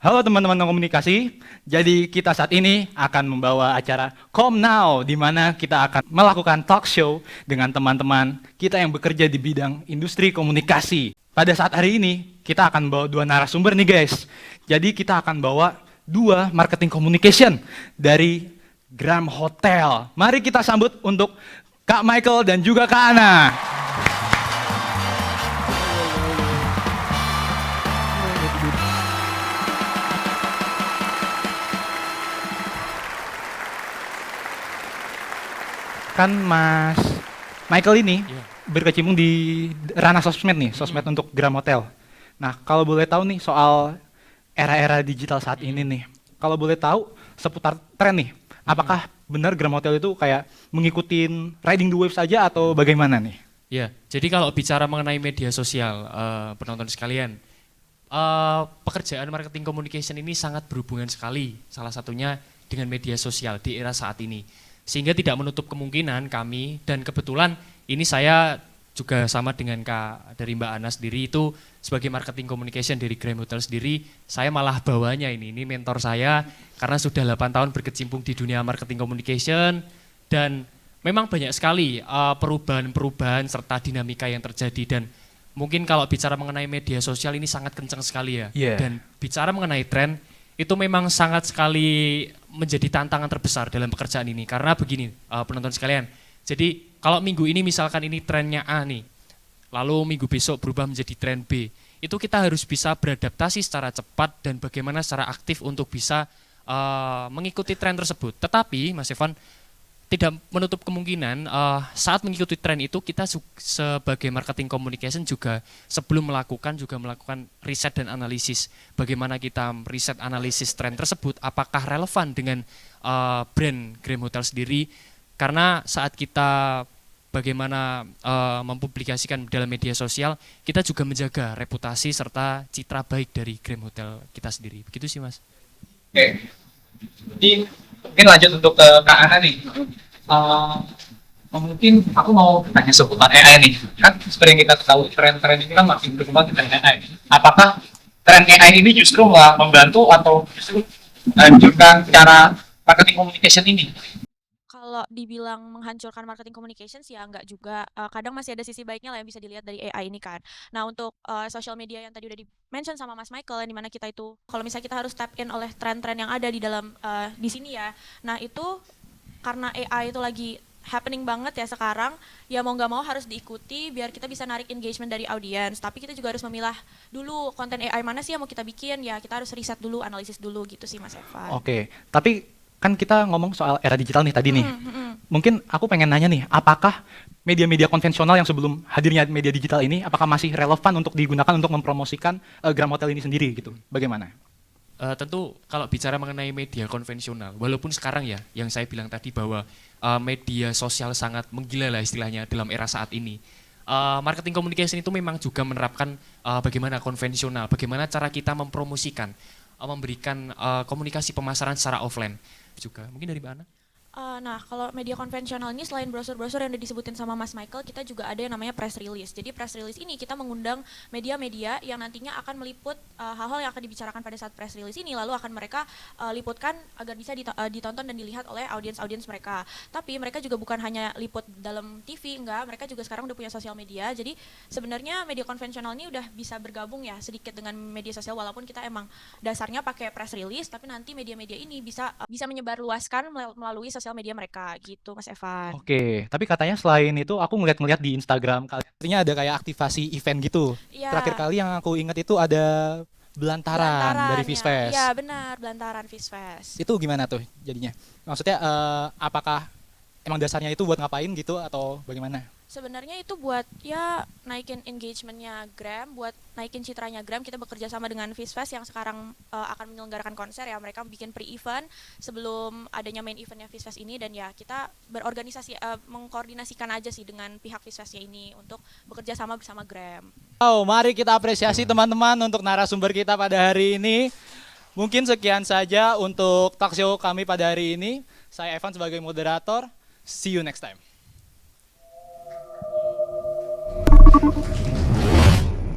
Halo teman-teman komunikasi, jadi kita saat ini akan membawa acara Come Now, di mana kita akan melakukan talk show dengan teman-teman kita yang bekerja di bidang industri komunikasi. Pada saat hari ini, kita akan bawa dua narasumber nih guys. Jadi kita akan bawa dua marketing communication dari Gram Hotel. Mari kita sambut untuk Kak Michael dan juga Kak Ana. Kan Mas Michael ini berkecimpung di ranah sosmed nih, sosmed untuk Gram Hotel. Nah, kalau boleh tahu nih soal era-era digital saat ini nih, kalau boleh tahu seputar tren nih, apakah benar Gram Hotel itu kayak mengikuti riding the wave saja atau bagaimana nih? Ya, jadi kalau bicara mengenai media sosial, penonton sekalian, pekerjaan marketing communication ini sangat berhubungan sekali, salah satunya dengan media sosial di era saat ini. Sehingga tidak menutup kemungkinan kami, dan kebetulan ini saya juga sama dengan Kak dari Mbak Ana sendiri itu sebagai marketing communication dari Gram Hotel sendiri, saya malah bawanya ini mentor saya karena sudah 8 tahun berkecimpung di dunia marketing communication dan memang banyak sekali perubahan-perubahan serta dinamika yang terjadi dan mungkin kalau bicara mengenai media sosial ini sangat kencang sekali ya. Dan bicara mengenai tren itu memang sangat sekali menjadi tantangan terbesar dalam pekerjaan ini karena begini penonton sekalian. Jadi kalau minggu ini misalkan ini trennya A nih, lalu minggu besok berubah menjadi tren B, itu kita harus bisa beradaptasi secara cepat dan bagaimana secara aktif untuk bisa mengikuti tren tersebut. Tetapi Mas Evan, tidak menutup kemungkinan saat mengikuti tren itu kita sebagai marketing communication juga sebelum melakukan riset dan analisis. Bagaimana kita riset analisis tren tersebut, apakah relevan dengan brand Gram Hotel sendiri. Karena saat kita bagaimana mempublikasikan dalam media sosial, kita juga menjaga reputasi serta citra baik dari Gram Hotel kita sendiri. Begitu sih Mas. Oke, jadi mungkin lanjut untuk ke Kak Ana nih. Mungkin aku mau tanya seputar AI nih. Kan seperti yang kita tahu tren-tren ini kan makin berkembang dengan AI. Apakah tren AI ini justru membantu atau justru menghancurkan cara marketing communication ini? Kalau dibilang menghancurkan marketing communications ya enggak juga, kadang masih ada sisi baiknya lah yang bisa dilihat dari AI ini kan. Nah untuk social media yang tadi udah di-mention sama Mas Michael, yang dimana kita itu kalau misalnya kita harus tap in oleh tren-tren yang ada di dalam di sini ya. Nah itu karena AI itu lagi happening banget ya sekarang, ya mau nggak mau harus diikuti biar kita bisa narik engagement dari audiens. Tapi kita juga harus memilah dulu konten AI mana sih yang mau kita bikin, ya kita harus riset dulu, analisis dulu gitu sih Mas Evan. Oke, tapi kan kita ngomong soal era digital nih tadi nih. Mungkin aku pengen nanya nih, apakah media-media konvensional yang sebelum hadirnya media digital ini, apakah masih relevan untuk digunakan untuk mempromosikan Gram Hotel ini sendiri gitu? Bagaimana? Tentu kalau bicara mengenai media konvensional, walaupun sekarang ya yang saya bilang tadi bahwa media sosial sangat menggila lah istilahnya dalam era saat ini. Marketing communication itu memang juga menerapkan bagaimana konvensional, bagaimana cara kita mempromosikan, memberikan komunikasi pemasaran secara offline juga. Mungkin dari Mbak Ana? Nah, kalau media konvensional ini selain brosur-brosur yang udah disebutin sama Mas Michael, kita juga ada yang namanya press release. Jadi press release ini kita mengundang media-media yang nantinya akan meliput hal-hal yang akan dibicarakan pada saat press release ini, lalu akan mereka liputkan agar bisa ditonton dan dilihat oleh audiens-audiens mereka. Tapi mereka juga bukan hanya liput dalam TV, enggak, mereka juga sekarang udah punya sosial media. Jadi sebenarnya media konvensional ini udah bisa bergabung ya sedikit dengan media sosial, walaupun kita emang dasarnya pakai press release, tapi nanti media-media ini bisa menyebarluaskan melalui sosial media mereka gitu Mas Evan. Oke, tapi katanya selain itu aku ngeliat-ngeliat di Instagram katanya ada kayak aktivasi event gitu. Ya. Terakhir kali yang aku ingat itu ada belantaran dari Fishfest. Iya benar, belantaran Fishfest. Itu gimana tuh jadinya? Maksudnya apakah emang dasarnya itu buat ngapain gitu atau bagaimana? Sebenarnya itu buat ya naikin engagementnya Gram, buat naikin citranya Gram. Kita bekerja sama dengan Fishfest yang sekarang akan menyelenggarakan konser ya. Mereka bikin pre-event sebelum adanya main eventnya Fishfest ini, dan ya kita berorganisasi mengkoordinasikan aja sih dengan pihak Fishfestnya ini untuk bekerja sama bersama Gram. Mari kita apresiasi teman-teman untuk narasumber kita pada hari ini. Mungkin sekian saja untuk talk show kami pada hari ini. Saya Evan sebagai moderator. See you next time.